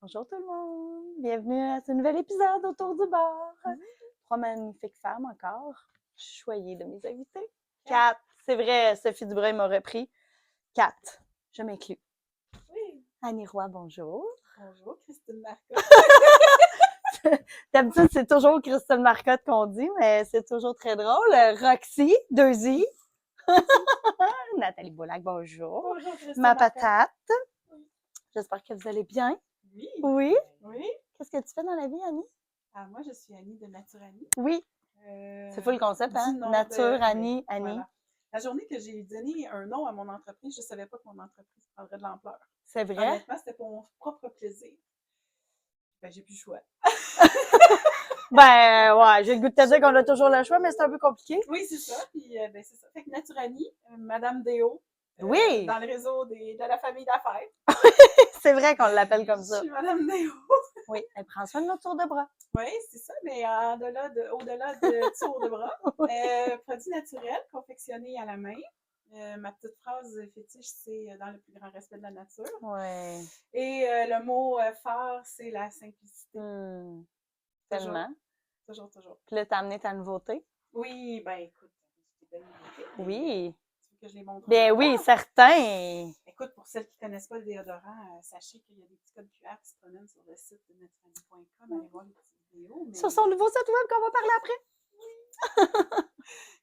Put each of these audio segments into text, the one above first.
Bonjour tout le monde, bienvenue à ce nouvel épisode autour du bar. Trois magnifiques femmes encore, choyées de mes invités. Quatre, c'est vrai, Sophie Dubreuil m'a repris. Quatre, je m'inclus. Oui. Annie Roy, bonjour. Bonjour, Christine Marcotte. D'habitude, c'est toujours Christine Marcotte qu'on dit, mais c'est toujours très drôle. Roxy, deux I. Nathalie Boulac, bonjour. Bonjour, Christine Ma Marcotte. patate. Oui. J'espère que vous allez bien. Oui. Oui. Oui. Qu'est-ce que tu fais dans la vie, Annie? Ah, moi, je suis Annie de Nature Annie. Oui. C'est fou le concept, hein? Nature, Annie, Annie. Voilà. La journée que j'ai donné un nom à mon entreprise, je ne savais pas que mon entreprise prendrait de l'ampleur. C'est vrai? Honnêtement, c'était pour mon propre plaisir. Ben, j'ai plus le choix. Ben, ouais, j'ai le goût de te dire qu'on a toujours le choix, mais c'est un peu compliqué. Oui, c'est ça. Puis, ben, c'est ça. Fait que Nature Annie, Madame Déo. Oui. Dans le réseau de la famille d'affaires. C'est vrai qu'on l'appelle comme Je ça. suis Madame Déo. Oui, elle prend soin de notre tour de bras. Oui, c'est ça, mais au-delà de tour de bras. Produits naturels confectionnés à la main. Ma petite phrase fétiche, c'est dans le plus grand respect de la nature. Oui. Et le mot phare, c'est la simplicité. Tellement. Toujours. Puis là, t'as amené ta nouveauté? Oui, ben écoute, c'est des belles nouveautés. Oui. Tu veux que je les montre? Ben oui, certain. Écoute, pour celles qui ne connaissent pas le déodorant, sachez qu'il y a des petits codes QR qui se promènent sur le site de naturanie.com. Allez voir les petites vidéos. Mais... Sur son nouveau site web qu'on va parler après.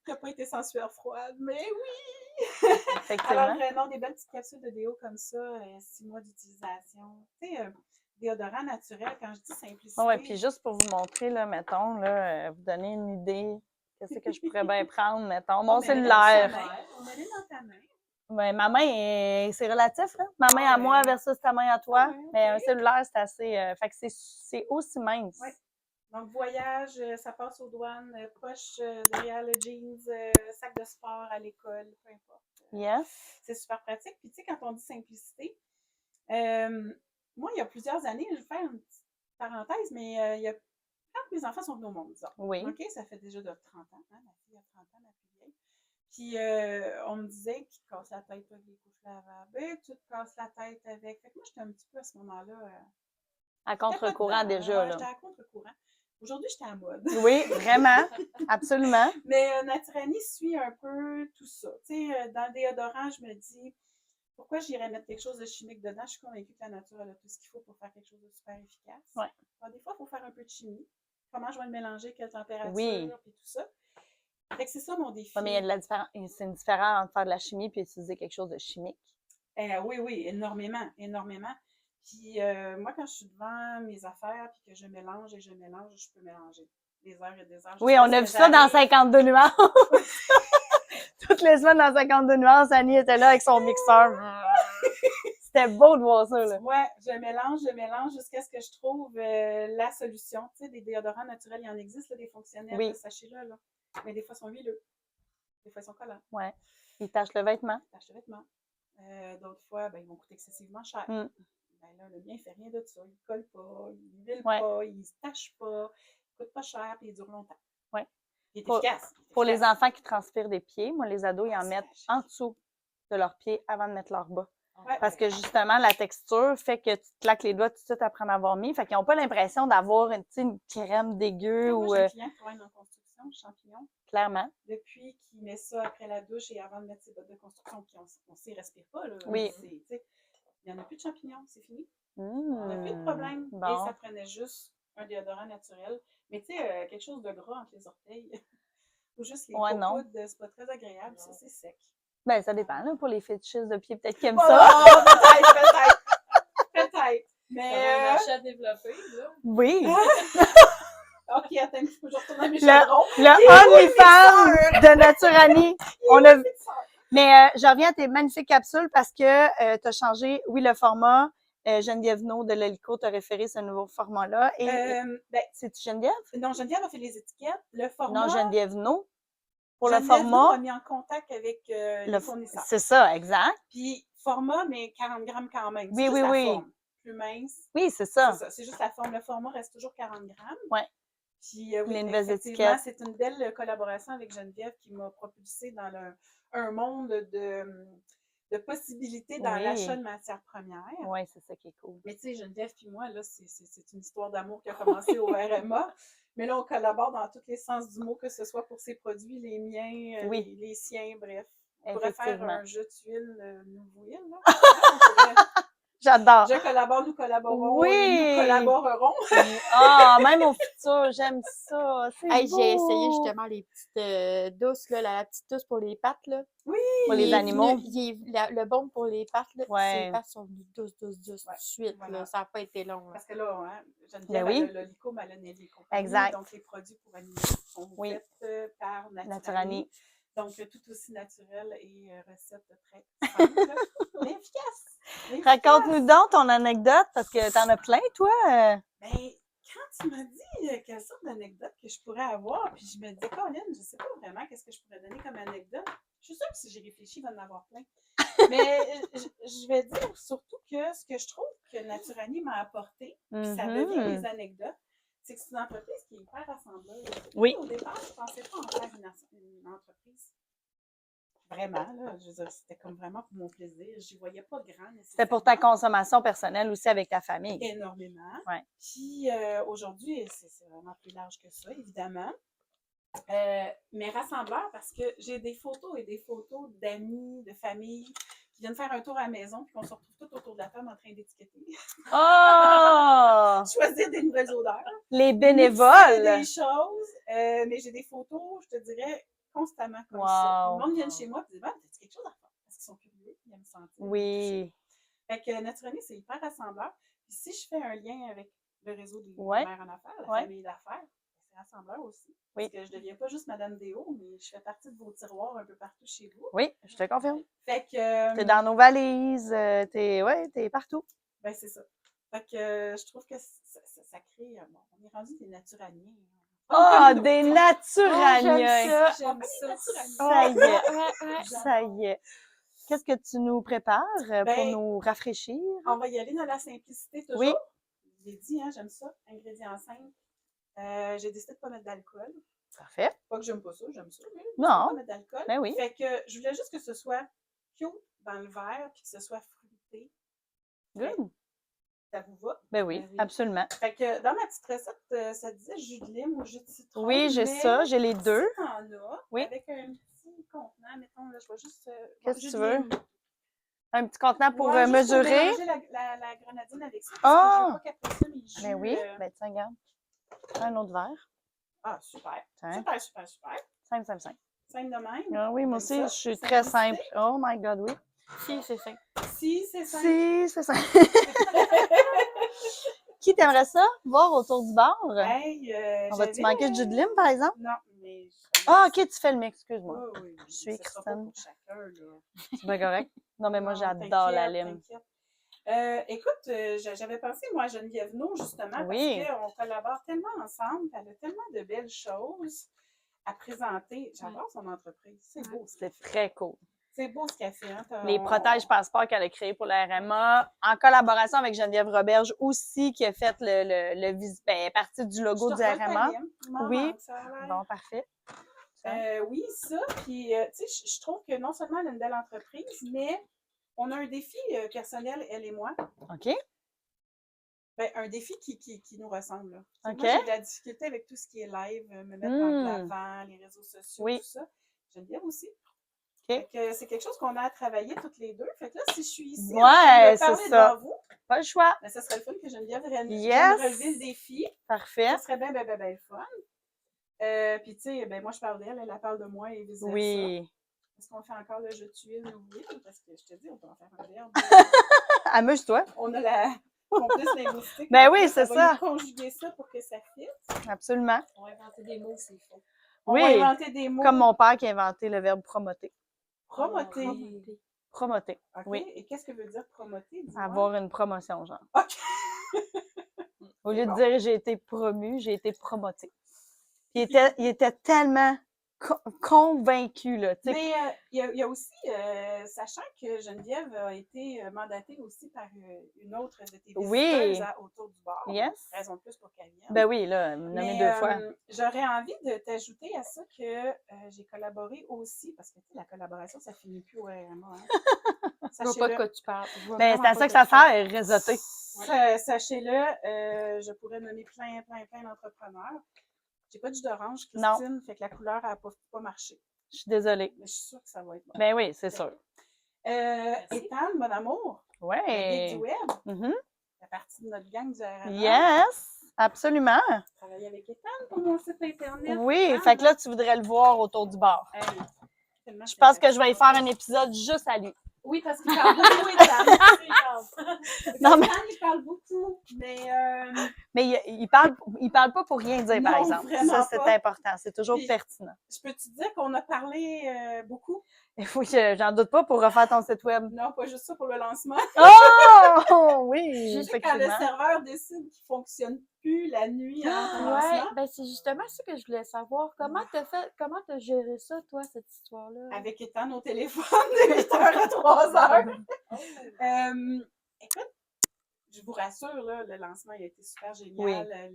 Qui n'a pas été sans sueur froide, mais oui! Effectivement. Alors, non, des belles petites capsules de déo comme ça, 6 mois d'utilisation. Tu sais, déodorant naturel, quand je dis simplicité. Oui, puis juste pour vous montrer, là, mettons, là, vous donner une idée, qu'est-ce que je pourrais bien prendre, mettons, mon cellulaire. On met dans ta main. Ben, ma main, c'est relatif, là. Ma main à moi versus ta main à toi. Ouais, mais un ok. cellulaire, c'est assez... fait que c'est aussi mince. Ouais. Donc, voyage, ça passe aux douanes, poche derrière le jeans, sac de sport à l'école, peu importe. Yes. C'est super pratique. Puis, tu sais, quand on dit simplicité, moi, il y a plusieurs années, je vais faire une petite parenthèse, mais il y a quand mes enfants sont venus au monde, disons. Oui. OK, ça fait déjà de 30 ans, hein, ma fille a 30 ans, ma plus vieille. Puis, on me disait qu'il te casse la tête avec les couches lavables. Ben, tu te casses la tête avec. Fait que moi, j'étais un petit peu à ce moment-là. À contre-courant déjà, là. J'étais à contre-courant. Aujourd'hui, j'étais à mode. Oui, vraiment. Absolument. Mais Naturani suit un peu tout ça. Tu sais, dans le déodorant, je me dis, pourquoi j'irais mettre quelque chose de chimique dedans? Je suis convaincue que la nature a tout ce qu'il faut pour faire quelque chose de super efficace. Ouais. Alors, des fois, il faut faire un peu de chimie. Comment je vais le mélanger, quelle température, Oui. puis tout ça. Fait que c'est ça mon défi. Ouais, mais il y a de la différence. C'est une différence entre faire de la chimie et utiliser quelque chose de chimique. Oui, énormément. Puis moi, quand je suis devant mes affaires puis que je mélange, je peux mélanger des heures et des heures. Oui, on a vu ça dans 52 nuances. Toutes les semaines dans 52 nuances, Annie était là avec son mixeur. C'était beau de voir ça, là. Ouais, je mélange jusqu'à ce que je trouve la solution. Tu sais, des déodorants naturels, il y en existe, là, des fonctionnels, oui. Sachez-le, là. Mais des fois, ils sont huileux. Des fois, ils sont collants. Oui. Ils tachent le vêtement. D'autres fois, ben, ils vont coûter excessivement cher. Ben là, le mien, il ne fait rien de ça. Il ne colle pas, il ne huile pas, il ne se tache pas, il ne coûte pas cher, puis il dure longtemps. Oui. Il est efficace. Pour les enfants qui transpirent des pieds, moi, les ados, ils en mettent en dessous de leurs pieds avant de mettre leurs bas. Ouais. Parce que justement, la texture fait que tu te claques les doigts tout de suite après en avoir mis. Fait qu'ils n'ont pas l'impression d'avoir une crème dégueu. Moi, j'ai un client qui travaille en construction, champignon. Clairement. Depuis qu'il met ça après la douche et avant de mettre ses bottes de construction, puis on sait, respire pas. Là, oui. Il n'y en a plus de champignons, c'est fini. On n'a plus de problème. Bon. Et ça prenait juste un déodorant naturel. Mais tu sais, quelque chose de gras entre les orteils. Ou juste les cocottes, c'est pas très agréable, ça, c'est sec. Ben, ça dépend, là, pour les fétichistes de pied, peut-être qu'ils aiment ça. Peut-être. Mais. Un marché à développer, là. Oui. OK, attends un petit peu, je retourne à mes chaudrons. Le OnlyFans de Naturani. Mais je reviens à tes magnifiques capsules parce que tu as changé, oui, le format. Geneviève No de l'Hélico t'a référé ce nouveau format-là. Et c'est-tu Geneviève? Non, Geneviève a fait les étiquettes. Le format. Non, Geneviève No. Pour Geneviève le format. No a mis en contact avec les fournisseurs. C'est ça, exact. Puis, format, mais 40 grammes quand même. Oui, c'est juste oui. la forme. Plus mince. Oui, c'est ça. C'est juste la forme. Le format reste toujours 40 grammes. Oui. Puis, oui, les nouvelles étiquettes. C'est une belle collaboration avec Geneviève qui m'a propulsée dans un monde de de possibilités dans Oui. l'achat de matières premières. Oui, c'est ça qui est cool. Mais tu sais, Geneviève puis moi, là, c'est une histoire d'amour qui a commencé au RMA. Mais là, on collabore dans tous les sens du mot, que ce soit pour ses produits, les miens, Oui. les siens, bref. On pourrait faire Effectivement. un jeu de tuiles, nous huile, là. On pourrait- J'adore. Je collabore, nous collaborons, Oui. et nous collaborerons. Ah, même au futur, j'aime ça. C'est Hey, beau. j'ai essayé justement les petites douces, là, la petite douce pour les pattes. Là. Oui! Pour les Il est animaux. le bon pour les pattes, là, Ouais. ses pattes sont venues douces Ouais, tout de suite. voilà. Là. Ça n'a pas été long. Là. Parce que là, hein, Geneviève, Ben oui. elle a le Lico, mais elle a Nelly compagnie. Exact. Donc, les produits pour animaux sont Oui. faits par Naturani. Naturani. Donc, tout aussi naturel et recette très simple, mais efficace. Raconte-nous donc ton anecdote, parce que t'en as plein, toi. Ben, quand tu m'as dit quelle sorte d'anecdote que je pourrais avoir, puis je me disais, Colin, je sais pas vraiment qu'est-ce que je pourrais donner comme anecdote. Je suis sûre que si j'ai réfléchi, il va en avoir plein. Mais je vais dire surtout que ce que je trouve que Naturani m'a apporté, puis ça devient des anecdotes, c'est que c'est une entreprise qui est hyper rassembleuse. Oui. Au départ, je ne pensais pas en faire une entreprise. Vraiment, là, je veux dire, c'était comme vraiment pour mon plaisir. Je n'y voyais pas de grand nécessairement. C'était pour ta consommation personnelle aussi avec ta famille. Énormément. Ouais. Puis aujourd'hui, c'est vraiment plus large que ça, évidemment. Mais rassembleur, parce que j'ai des photos et des photos d'amis, de famille qui viennent faire un tour à la maison puis qu'on se retrouve tout autour de la table en train d'étiqueter. Oh! Choisir des nouvelles odeurs. Les Mixer bénévoles! des choses. Mais j'ai des photos, je te dirais, constamment comme ça. Wow! Le monde vient chez moi et dit, t'as-tu quelque chose à faire? Parce qu'ils sont curieux, ils aiment me sentir. Oui. Fait que Naturani, c'est hyper rassembleur. Puis si je fais un lien avec le réseau des Ouais. mères en affaires, la Ouais. famille d'affaires, c'est rassembleur aussi. Oui. Parce que je ne deviens pas juste Madame Déo, mais je fais partie de vos tiroirs un peu partout chez vous. Oui, je te confirme. Fait que. T'es dans nos valises, t'es partout. Ben, c'est ça. Fait que je trouve que ça crée. Bon, on est rendu des naturaniens. Oh, des J'aime naturaniens! ça. J'aime ça. Ça y est, Ouais. ça y est. Qu'est-ce que tu nous prépares pour Ben, nous rafraîchir? On va y aller dans la simplicité toujours. Oui. Je l'ai dit, hein, j'aime ça. Ingrédients simples. J'ai décidé de ne pas mettre d'alcool. Parfait. Pas que j'aime pas ça, j'aime ça. Mais Non. pas mettre d'alcool. Ben oui. Fait que je voulais juste que ce soit cute dans le verre puis que ce soit fruité. Good. Ça vous va? Ben oui, Ben oui. absolument. Fait que dans ma petite recette, ça disait jus de lime ou jus de citron. Oui, j'ai mais ça, j'ai les deux. Si t'en as, Oui. avec un petit contenant, mettons, là, je vais juste. Qu'est-ce jus que tu de veux? lime. Un petit contenant pour Ouais, juste mesurer? Pour mélanger la grenadine avec ça. Parce que je veux pas qu'après ça, mes jus. Ben oui, ben tiens, regarde. Un autre verre. Ah, super. Tiens. Super, super, super. Simple, simple, simple. Simple de même. Ah oui, moi J'aime aussi, ça. je suis très Simplicité. simple. Oh my God, oui. Si, c'est ça. Si, c'est simple. Si, c'est ça. Qui t'aimerait ça, voir autour du bar? Hey, On va-tu j'avais- manquer de jus de lime, par exemple? Non, mais. Ah, OK, tu fais le mix, excuse-moi. Oui, oui. Je suis Ce sera pas Christine. pour chacun, là. C'est bien correct. Non, mais moi, Non, j'adore la t'inquiète, lime. t'inquiète. Écoute, j'avais pensé, moi, à Geneviève No, justement, Oui. parce qu'on collabore tellement ensemble, elle a tellement de belles choses à présenter. J'adore son entreprise. C'est beau. ce qu'elle C'est fait. très cool. C'est beau ce qu'elle fait. Hein? Les protèges passeports qu'elle a créés pour la RMA, en collaboration avec Geneviève Roberge aussi, qui a fait ben, partie du logo du RMA. Oui. Bon, parfait. Oui, ça. Puis, tu sais, je trouve que non seulement elle a une belle entreprise, mais on a un défi personnel, elle et moi. OK. Ben, un défi qui nous ressemble. Là. OK. Moi, j'ai de la difficulté avec tout ce qui est live, me mettre en avant, les réseaux sociaux, Oui. tout ça. Geneviève aussi. OK. Fait que c'est quelque chose qu'on a à travailler toutes les deux. Fait que là, si je suis ici, Ouais, de c'est parler ça. devant vous, Pas le choix. ben, ça serait le fun que Geneviève vienne Yes. relever le défi. Parfait. Ça serait bien le fun. Puis, tu sais, ben, moi, je parle d'elle, elle parle de moi et vice-versa. Oui. Est-ce qu'on fait encore le jeu de tuiles? Oui, parce que je te dis, on peut en faire un verbe. Amuse-toi. On a la complice linguistique. Ben en oui, plus, c'est elle va ça. nous conjuguer ça pour que ça fitte. Absolument. On va inventer des mots, c'est faux. On Oui. va inventer des mots. Comme mon père qui a inventé le verbe promoter. Promoter. Oui. Promoter. OK. Oui. Et qu'est-ce que veut dire promoter? Dis-moi. Avoir une promotion, genre. OK. Au lieu bon. de dire j'ai été promu, j'ai été promotée. Puis il était tellement convaincue, là, tu sais. Mais il y a aussi, sachant que Geneviève a été mandatée aussi par une autre de tes Oui. visiteuses autour du bar. Yes. Raison de plus pour qu'elle vienne. Ben oui, là, nommé 2 fois. J'aurais envie de t'ajouter à ça que j'ai collaboré aussi, parce que tu sais, la collaboration, ça finit plus au RMA. Hein. Je vois pas de Sachez-le. quoi tu parles. Ben, c'est à ça que ça sert, réseauter. Sachez-le, je pourrais nommer plein d'entrepreneurs. J'ai pas de jus d'orange, Non. Christine, fait que la couleur n'a pas marché. Je suis désolée. Mais je suis sûre que ça va être bon. Ben oui, c'est sûr. Ethan, mon amour, le geek du Ouais. web, Mhm. fait partie de notre gang du RMA. Yes, absolument. Travailler avec Ethan pour mon site internet. Oui, Ethan, fait que là, tu voudrais le voir autour du bar. hey, tellement Je pense que je sympathique. vais y faire un épisode juste à lui. Oui, parce qu'il parle beaucoup, Ethan. Non, mais- Ethan, il parle beaucoup, mais Mais il parle pas pour rien dire, par Non, exemple. vraiment Ça, c'est pas. important. C'est toujours Puis- pertinent. je peux te dire qu'on a parlé beaucoup. Il faut que j'en doute pas pour refaire ton site web. Non, pas juste ça pour le lancement. Oh! Oui, Tu sais, quand le effectivement. serveur décide qu'il ne fonctionne plus la nuit avant ton Ouais, lancement, ben c'est justement ça que je voulais savoir. Comment t'as géré ça, toi, cette histoire-là? avec Ethan au téléphone de 8h à 3h. Écoute, je vous rassure, là, le lancement il a été super génial.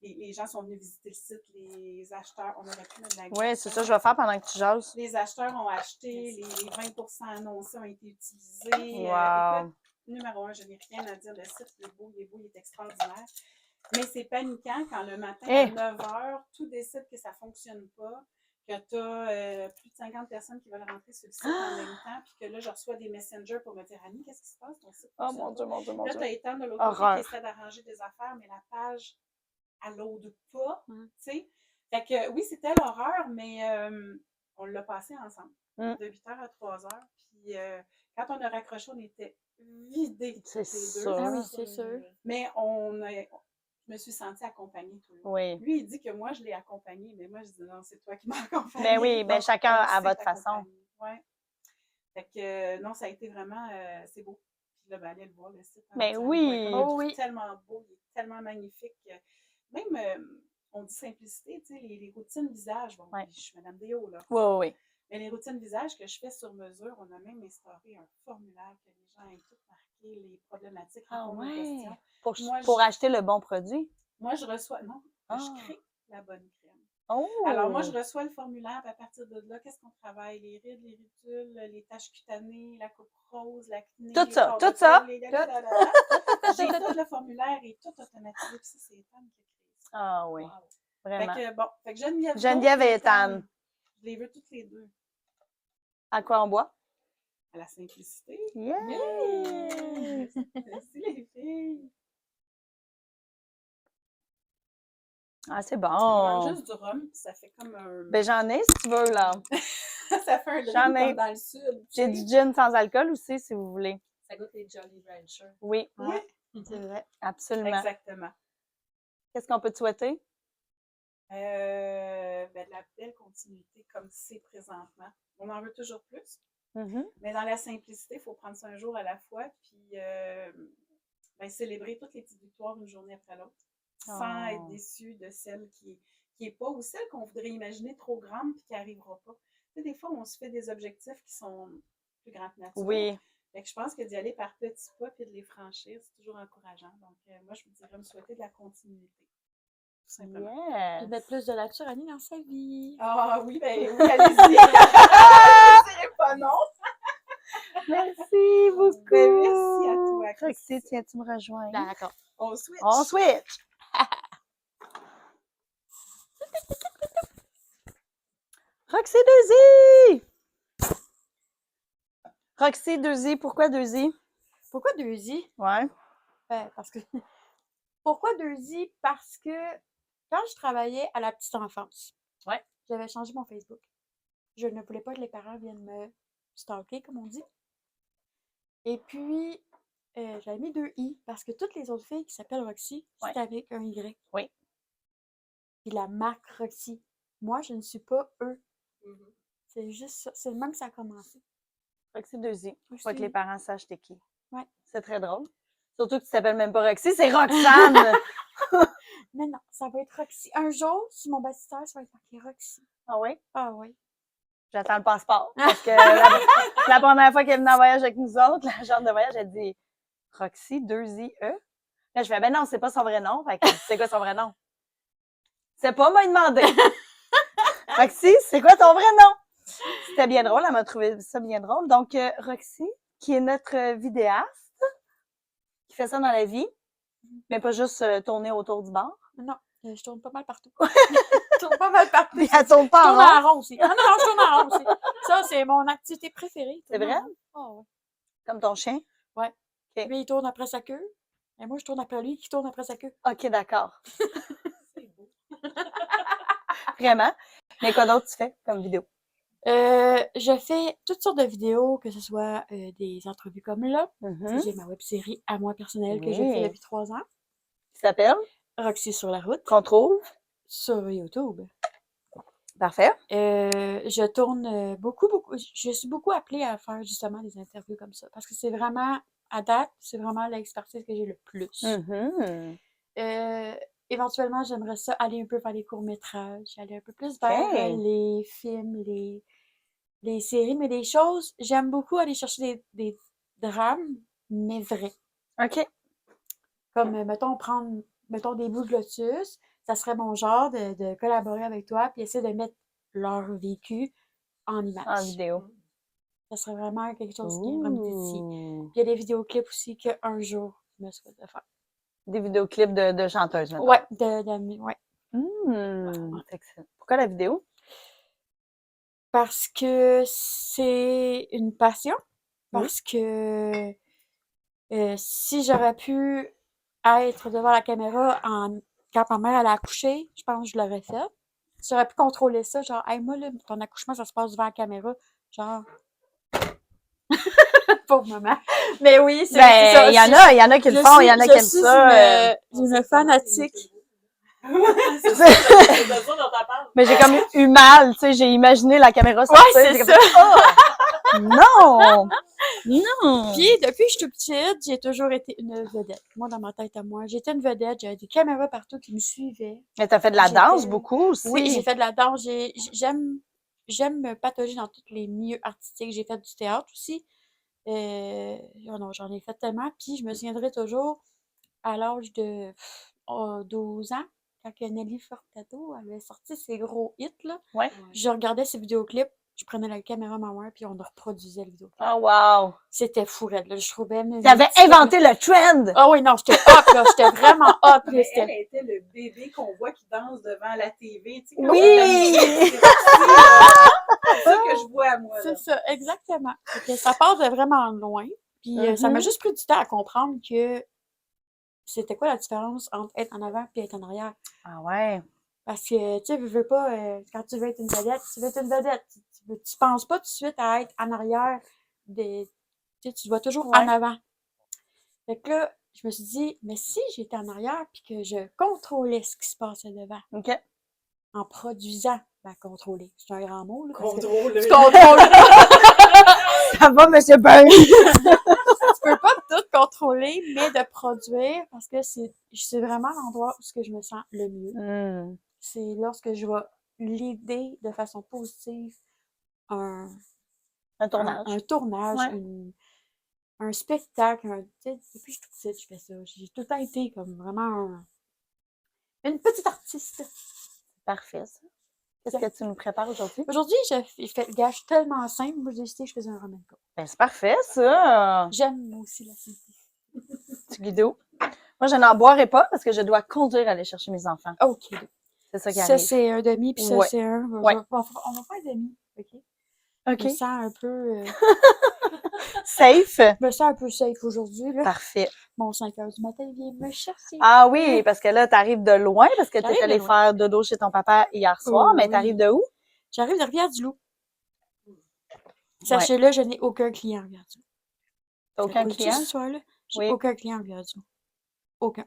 Les gens sont venus visiter le site, les acheteurs, on aurait pu mettre de la Oui, c'est ça que je vais faire pendant que tu jases. Les acheteurs ont acheté, les 20% annoncés ont été utilisés. Wow. Écoute, numéro 1, je n'ai rien à dire. Le site, il est beau, il est extraordinaire. Mais c'est paniquant quand le matin, à 9h, tout décide que ça ne fonctionne pas, que tu as plus de 50 personnes qui veulent rentrer sur le site en même temps, puis que là, je reçois des messengers pour me dire « Annie, qu'est-ce qui se passe? Ton site Oh fonctionne mon Dieu, pas. mon Dieu, mon Là, Dieu. tu as Ethan de l'autre côté qui essaie d'arranger des affaires, mais la page, elle load pas, tu sais. Fait que oui, c'était l'horreur, mais on l'a passé ensemble, de 8h à 3h. Puis quand on a raccroché, on était vidés. C'est les deux. sûr. Ah oui, c'est sûr. Mais je me suis sentie accompagnée tout le long. Oui. Lui, il dit que moi, je l'ai accompagné, mais moi, je dis non, c'est toi qui m'as accompagnée. Ben oui, ben Donc, chacun on à s'est votre façon. accompagnés. Ouais. Fait que non, ça a été vraiment, c'est beau. Puis là, ben, allez le voir, le site. Ben oui. Oh oui. Il est tellement beau, il est tellement magnifique. Même, on dit simplicité, tu sais, les routines visage. Bon, je suis Madame Déo, là. Oui, oui, oui. Mais les routines visage que je fais sur mesure, on a même instauré un formulaire que les gens aiment tout marquer, les problématiques, répondre aux questions. Pour acheter le bon produit? Moi, je reçois, non, je crée la bonne crème. Oh! Alors, moi, je reçois le formulaire, puis à partir de là, qu'est-ce qu'on travaille? Les rides, les ridules, les taches cutanées, la coupe rose, l'acné. Tout ça, tout les ça. J'ai tout le formulaire et tout automatisé, puis ça, c'est Ethan qui a créé ça. Ah oui, Wow. vraiment. Fait que, bon, fait que Geneviève et Ethan. Je les veux toutes les deux. À quoi on boit? À la simplicité. Yeah! Merci les filles. Ah, c'est On bon. juste du rhum, puis ça fait comme un... Ben j'en ai si tu veux, là. ça fait un drink J'en ai. comme dans le sud. J'ai du gin sans alcool aussi, si vous voulez. Ça goûte les Jolly Rancher. Oui, Oui, c'est vrai. Absolument. exactement. Qu'est-ce qu'on peut te souhaiter? Ben, de la belle continuité comme c'est présentement. On en veut toujours plus, mais dans la simplicité, il faut prendre ça un jour à la fois, puis ben, célébrer toutes les petites victoires une journée après l'autre, sans être déçu de celle qui est pas, ou celle qu'on voudrait imaginer trop grande puis qui n'arrivera pas. Tu sais, des fois, on se fait des objectifs qui sont plus grands que nature. Oui. Fait que je pense que d'y aller par petits pas puis de les franchir, c'est toujours encourageant. Donc, moi, je me dirais me souhaiter de la continuité. Tout simplement. Yes. Puis mettre plus de nature Annie dans sa vie. Ah oui, ben oui, allez-y. Je dirais pas non. Merci beaucoup. Ben, merci à toi, Roxy, Christine. tiens-tu me rejoindre? D'accord. On switch. On switch. Roxy 2i! Roxy 2i, pourquoi 2i? Pourquoi 2i? Ouais. Parce que. Pourquoi 2i? Parce que quand je travaillais à la petite enfance, j'avais changé mon Facebook. Je ne voulais pas que les parents viennent me stalker, comme on dit. Et puis, j'avais mis 2i parce que toutes les autres filles qui s'appellent Roxy, c'est avec un Y. Oui. Puis la marque Roxy. Moi, je ne suis pas eux. C'est juste ça. C'est le même que ça a commencé. Roxy 2i. Faut Roxy. pas que les parents sachent t'es qui. Ouais. C'est très drôle. Surtout que tu t'appelles même pas Roxy, c'est Roxane! Mais non, ça va être Roxy. Un jour, sur mon baptistère, ça va être marqué Roxy. Ah oui? Ah oui. J'attends le passeport. Parce que la première fois qu'elle est venue en voyage avec nous autres, l'agente de voyage, elle dit Roxy, 2IE. Là, je fais, ben non, c'est pas son vrai nom. Fait que, c'est quoi son vrai nom? C'est pas moi demandé. Roxy, c'est quoi ton vrai nom? C'était bien drôle, elle m'a trouvé ça bien drôle. Donc, Roxy, qui est notre vidéaste, qui fait ça dans la vie, mais pas juste tourner autour du bar. Non, je tourne pas mal partout. Je tourne pas mal partout. Puis elle tourne Je pas tourne en rond. en rond aussi. Ah non, non, je tourne en rond aussi. Ça, c'est mon activité préférée. C'est tourner vrai? en rond. Ah ouais. Comme ton chien? Ouais. OK. Lui, il tourne après sa queue. Et moi, je tourne après lui qui tourne après sa queue. OK, d'accord. C'est beau. Vraiment. Mais quoi d'autre tu fais comme vidéo? Je fais toutes sortes de vidéos, que ce soit des entrevues comme là. Mhm. J'ai ma web-série à moi personnelle que j'ai fait Oui. depuis 3 ans. Qui s'appelle? Roxy sur la route. Qu'on trouve? Sur YouTube. Parfait. Je tourne beaucoup. Je suis beaucoup appelée à faire justement des interviews comme ça. Parce que c'est vraiment, à date, c'est vraiment l'expertise que j'ai le plus. Mhm. Éventuellement, j'aimerais ça aller un peu vers les courts-métrages, aller un peu plus vers OK. les films, les séries, mais des choses. J'aime beaucoup aller chercher des drames, mais vrais. OK. Comme, mettons des bouts de lotus, ça serait mon genre de collaborer avec toi puis essayer de mettre leur vécu en image. En vidéo. Ça serait vraiment quelque chose qui est vraiment d'ici. Ouh. Puis il y a des vidéoclips aussi qu'un jour, je me souhaite de faire. Des vidéoclips de chanteuses, maintenant. Ouais, ouais. C'est excellent. Pourquoi la vidéo? Parce que c'est une passion. Oui. Parce que si j'aurais pu être devant la caméra quand ma mère allait accoucher, je pense que je l'aurais fait. Si j'aurais pu contrôler ça, genre, hey, moi, là, ton accouchement, ça se passe devant la caméra. Genre, pauvre maman. Mais oui, c'est ça. Il y en a qui le font, il y en a qui aiment ça. Une fanatique. C'est ça dont on parle. Mais j'ai comme eu mal, tu sais, j'ai imaginé la caméra sortir. Ouais, c'est j'ai ça. Comme, non! Non! Puis, depuis que je suis toute petite, j'ai toujours été une vedette. Moi, dans ma tête à moi, j'étais une vedette. J'avais des caméras partout qui me suivaient. Mais t'as fait de la J'étais- danse beaucoup aussi. Oui, j'ai fait de la danse. J'aime me patauger dans tous les milieux artistiques. J'ai fait du théâtre aussi. Oh non, j'en ai fait tellement. Puis, je me souviendrai toujours, à l'âge de 12 ans, quand que Nelly Furtado avait sorti ses gros hits, là, Ouais. je regardais ses vidéoclips, je prenais la caméra à ma mère, puis on reproduisait le vidéoclip. Oh, wow! C'était fou raide, là. Je trouvais mes T'avais petits clips, inventé le trend! là. Ah oui, non, j'étais hot, là. J'étais vraiment hot. Là, Mais c'était... elle était le bébé qu'on voit qui danse devant la TV. Tu sais, quand Oui! c'est ça que je vois, moi. C'est Là. ça, exactement. Fait que ça part de vraiment loin. Puis ça m'a juste pris du temps à comprendre que c'était quoi la différence entre être en avant et être en arrière. Ah ouais. Parce que, tu sais, veux pas, quand tu veux être une vedette, tu veux être une vedette. Tu penses pas tout de suite à être en arrière. Tu sais, tu te vois toujours en avant. Fait que là, je me suis dit, mais si j'étais en arrière puis que je contrôlais ce qui se passait devant, OK. en produisant, contrôler, c'est un grand mot, là. Parce que Contrôle. tu contrôles. Ça va, monsieur Burns? Tu peux pas tout contrôler, mais de produire, parce que c'est vraiment l'endroit où ce que je me sens le mieux. C'est lorsque je vais l'aider de façon positive un tournage. Un tournage, un spectacle. Tu sais, depuis que je suis toute petite, je fais ça. J'ai tout le temps été comme vraiment une petite artiste. Parfait, ça. Qu'est-ce que tu nous prépares aujourd'hui? Aujourd'hui, j'ai fait le gage tellement simple. Moi, j'ai décidé que je faisais un ramen co. Ben, c'est parfait, ça! J'aime aussi la simplicité. Petit guido. Moi, je n'en boirai pas parce que je dois conduire aller chercher mes enfants. OK. C'est ça qui Ça, arrive. c'est un demi, puis ça, Ouais. c'est un. Ouais. On va faire un demi. OK? OK. Je me sens un peu. Safe? Je me sens un peu safe aujourd'hui. Là. Parfait. Bon, 5 heures du matin, il vient me chercher. Ah oui, parce que là, t'arrives de loin parce que J'arrive t'es allé de loin. faire dodo chez ton papa hier soir, Oh, mais oui. t'arrives de où? J'arrive de Rivière-du-Loup. Sachez-le, je n'ai aucun client à Rivière-du-Loup. T'as aucun Écoute-tu client? cette histoire-là? J'ai Oui. aucun client à Rivière-du-Loup. Aucun.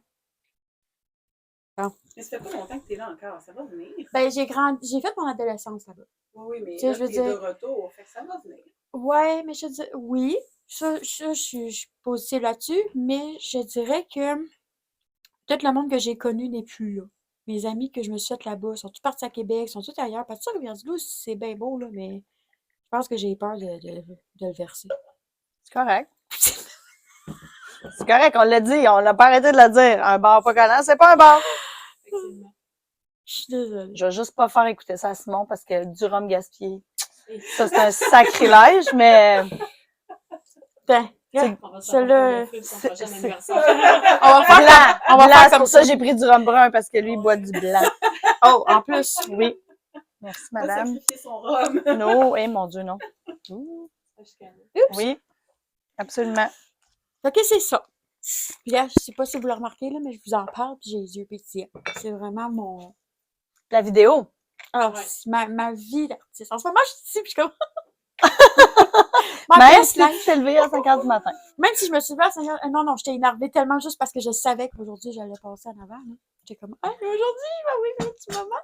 Mais ça fait pas longtemps que t'es là encore. Ça va venir. Ben, j'ai fait mon adolescence là-bas. Oui, mais Tu sais, là, je veux t'es de dire- retour. Fait que ça va venir. Ouais, mais je dis oui. Ça, je suis positive là-dessus, mais je dirais que tout le monde que j'ai connu n'est plus là. mes amis que je me suis fait là-bas sont tous partis à Québec, sont tous ailleurs. Parce que ça, Rivière-du-Loup, c'est bien beau, là, mais je pense que j'ai peur de le verser. C'est correct. C'est correct, on l'a dit, on n'a pas arrêté de le dire. Un bar pas collant, c'est pas un bar. Effectivement. Je suis désolée. Je vais juste pas faire écouter ça à Simon parce que du rhum gaspillé, ça c'est un sacrilège, mais Ben, C'est- On va Celui-là, savoir pour le son c'est- prochain c'est- anniversaire. on va faire blanc, on va blanc, faire c'est comme pour ça ça. que j'ai pris du rhum brun parce que lui il boit du blanc. Oh, en plus. Oui. Merci On va madame. sacrifier son rhum. Non, mon Dieu, non. Ouh. Oups. Oui, absolument. Ok, c'est ça. Puis là, je sais pas si vous le remarquez, là, mais je vous en parle, puis j'ai les yeux pétillants. C'est vraiment mon... La vidéo. Ah, Ouais. c'est ma vie d'artiste. En ce moment, je suis ici, puis je suis comme... Même si tu t'es levé à 5 heures du matin. Même si je me suis levée à 5 heures... Non, non, j'étais énervée tellement juste parce que je savais qu'aujourd'hui, j'allais passer en avant. Là. J'étais comme, ah, mais aujourd'hui, oui, un petit moment.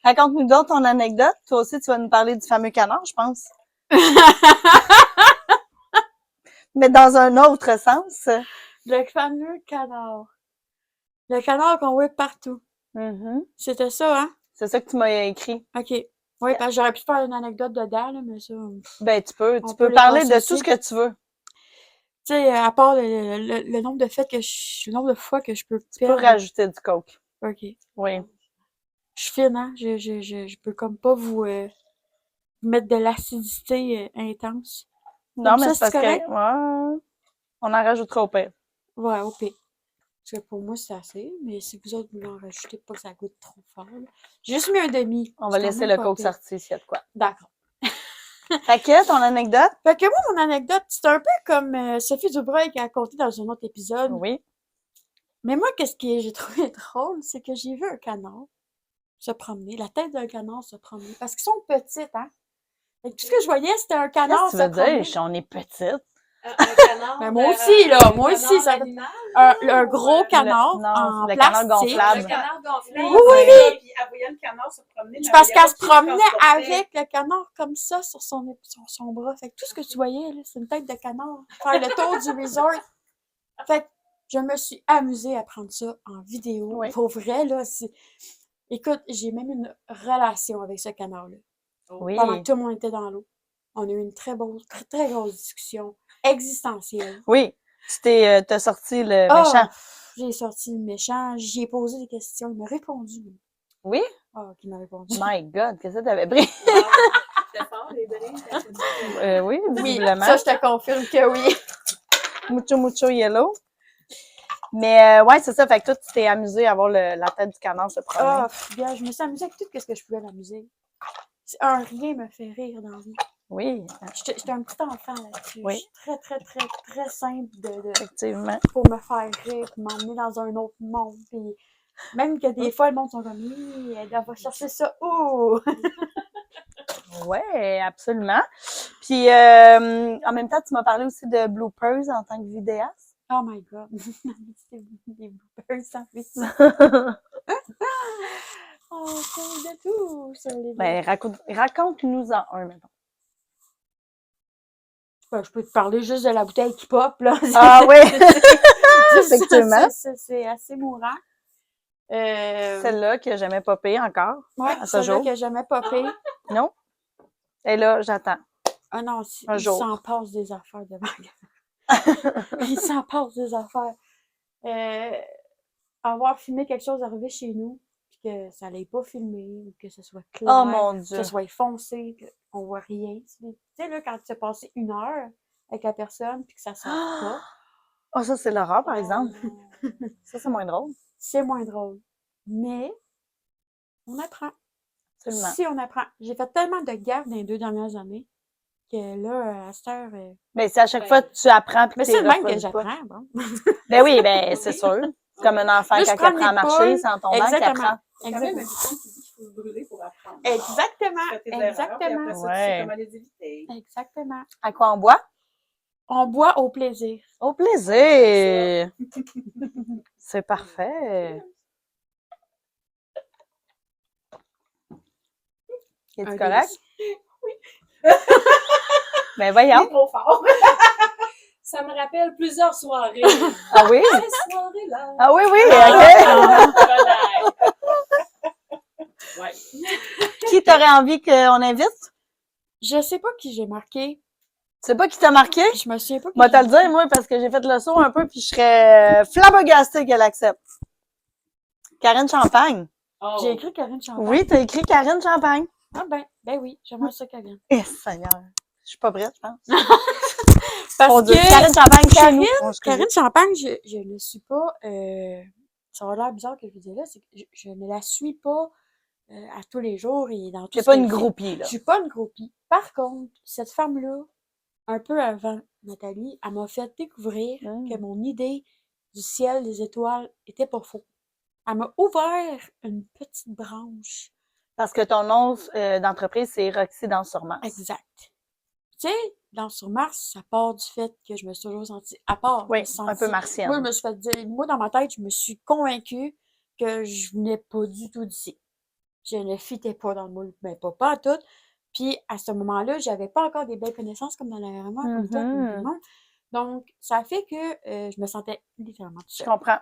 Raconte-nous donc ton anecdote. Toi aussi, tu vas nous parler du fameux canard, je pense. Mais dans un autre sens. Le fameux canard. Le canard qu'on voit partout. Mhm. C'était ça, hein? C'est ça que tu m'as écrit. OK. Oui, parce que j'aurais pu faire une anecdote dedans, là, mais ça... Ben, tu peux On peut les parler de processer. tout ce que tu veux. Tu sais, à part le nombre de fêtes que le nombre de fois que je peux Tu peux perdre. rajouter du coke. OK. Oui. Je suis fine, hein? Je peux comme pas vous mettre de l'acidité intense. Non, Comme mais ça, c'est parce c'est correct? que, ouais, on en rajoutera au pire. Ouais, au pire. Parce que pour moi, c'est assez, mais si vous autres voulez en rajouter, pas que ça goûte trop fort. Là. J'ai juste mis un demi. On va C'est quand laisser même le pas coke pire. sortir s'il y a de quoi. D'accord. Fait que, ton anecdote? Fait que moi, mon anecdote, c'est un peu comme Sophie Dubreuil qui a raconté dans un autre épisode. Oui. Mais moi, qu'est-ce que j'ai trouvé drôle, c'est que j'ai vu un canard se promener, la tête d'un canard se promener. Parce qu'ils sont petites, hein? Fait que tout ce que je voyais, c'était un canard Qu'est-ce que se tu veux promener. dire? On est petite. Un canard. Ben, moi aussi, là, un moi aussi, canard ça- animal, Un gros canard non, en le canard plastique. gonflable. Le canard gonflé. Oui, oui. Puis elle voyait le canard se promener. C'est mais parce elle voyait qu'elle se pas qui le promenait transportait. avec le canard comme ça sur son bras. Fait que tout ce que tu voyais, là, c'est une tête de canard. Faire le tour du resort. Fait que je me suis amusée à prendre ça en vidéo. Oui. Pour vrai, là, écoute, j'ai même une relation avec ce canard-là. Oui. Pendant que tout le monde était dans l'eau. On a eu une très grosse discussion existentielle. Oui. T'as sorti le Ah, méchant. j'ai sorti le méchant, j'y ai posé des questions, il m'a répondu. Oui? Ah, qui m'a répondu. My God, qu'est-ce que t'avais pris? Wow. C'était fort, les drinks. Oui, Oui, visiblement. ça, je te confirme que oui. Mucho yellow. Mais ouais, c'est ça. Fait que toi, tu t'es amusé à voir la tête du canard se promener. Ah, bien, je me suis amusée avec tout ce que je pouvais m'amuser. Un rien me fait rire dans la vie. Oui, J'étais un petit enfant là-dessus. Oui. Je suis très, très, très, très simple effectivement. pour me faire rire, pour m'emmener dans un autre monde. Puis même que des fois, le monde sont comme, oui, elle va chercher ça où? Ouais, absolument. Puis, en même temps, tu m'as parlé aussi de bloopers en tant que vidéaste. Oh my God. C'est des bloopers sans pitié. Oh, c'est de tout sur les Ben, raconte-nous-en un, maintenant. Ben, je peux te parler juste de la bouteille qui pop, là. Ah oui! C'est- Effectivement. C'est assez mourant. Celle-là que j'aimais popper encore. Ouais, à ce celle-là jour. que j'aimais popper. Non? Et là, j'attends. Ah non, Un il jour. s'en passe des affaires de magasin. Il s'en passe des affaires. Avoir filmé quelque chose arrivé chez nous, puis que ça l'ait pas filmé, ou que ce soit clair, Oh mon que Dieu! ce soit foncé, qu'on voit rien. Tu sais, là, quand tu as passé 1 heure avec la personne, puis que ça sort pas, Oh, ça, c'est l'horreur, par exemple. Ça, c'est moins drôle. c'est moins drôle. Mais, on apprend. Absolument. Si on apprend. J'ai fait tellement de gaffes dans les 2 dernières années, que là, à cette heure... Mais c'est à chaque fois que tu apprends puis Mais que c'est t'es le même que reproduis pas. j'apprends, bon. Ben oui, ben c'est sûr. C'est comme un enfant Là, je quand il prends apprend à mes marcher, paules. c'est en tombant qu'il Exactement. apprend. C'est quand même un Exactement. dicton qui dit qu'il faut se brûler pour apprendre. Exactement. Tu fais tes erreurs, puis Exactement. après ça, tu Ouais. sais comment les éviter. Exactement. À quoi on boit? On boit au plaisir. Au plaisir! C'est parfait. Es-tu Un correct? délice. Ben Il voyons. est trop fort. Ça me rappelle plusieurs soirées. Ah oui? Ces soirées-là. Ah oui, oui, Ah. OK. Ouais. Qui t'aurait envie qu'on invite? Je sais pas qui j'ai marqué. Tu sais pas qui t'a marqué? Je me souviens pas qui Moi, te j'ai le dire, moi, parce que j'ai fait le saut un peu, puis je serais flabbergastée qu'elle accepte. Karine Champagne. Oh. J'ai écrit Karine Champagne. Oui, t'as écrit Karine Champagne. Ah ben oui, j'aimerais ça qu'elle vienne. Eh, Seigneur. Je suis pas prête, je pense. Parce Mon Dieu, que Karine Champagne, chez nous. Karine, Bon, excusez. Karine Champagne, je ne suis pas... ça va l'air bizarre que je vous dise là, c'est que je ne la suis pas à tous les jours et dans tout T'es ce pas qu'elle une fait. groupie, Je là. suis pas une groupie. Par contre, cette femme-là, un peu avant Nathalie, elle m'a fait découvrir que mon idée du ciel, des étoiles, était pas faux. Elle m'a ouvert une petite branche. Parce que ton nom d'entreprise, c'est Roxy Danse sur Mars. Exact. Tu sais, dans Sur Mars, ça part du fait que je me suis toujours sentie à part. Oui, je me suis un sentie- peu martienne. Moi, je me suis fait dire, moi, dans ma tête, je me suis convaincue que je venais pas du tout d'ici. Je ne fitais pas dans le moule, mais pas à tout. Puis, à ce moment-là, j'avais pas encore des belles connaissances comme dans l'environnement, comme toi, comme tout le monde. Donc, ça fait que je me sentais littéralement toute Je seule. comprends.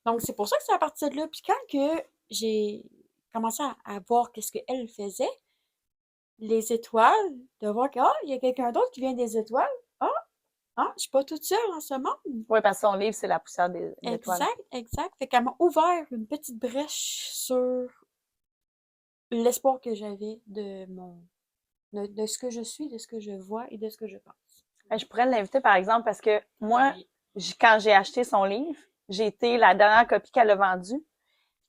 Donc, c'est pour ça que c'est à partir de là. Puis quand que j'ai commencé à voir qu'est-ce qu'elle faisait, les étoiles, de voir que, il y a quelqu'un d'autre qui vient des étoiles. Je suis pas toute seule en ce monde. Oui, parce que son livre, c'est La poussière des étoiles. Exact. Fait qu'elle m'a ouvert une petite brèche sur l'espoir que j'avais de ce que je suis, de ce que je vois et de ce que je pense. Je pourrais l'inviter, par exemple, parce que moi, Oui. quand j'ai acheté son livre, j'ai été la dernière copie qu'elle a vendue.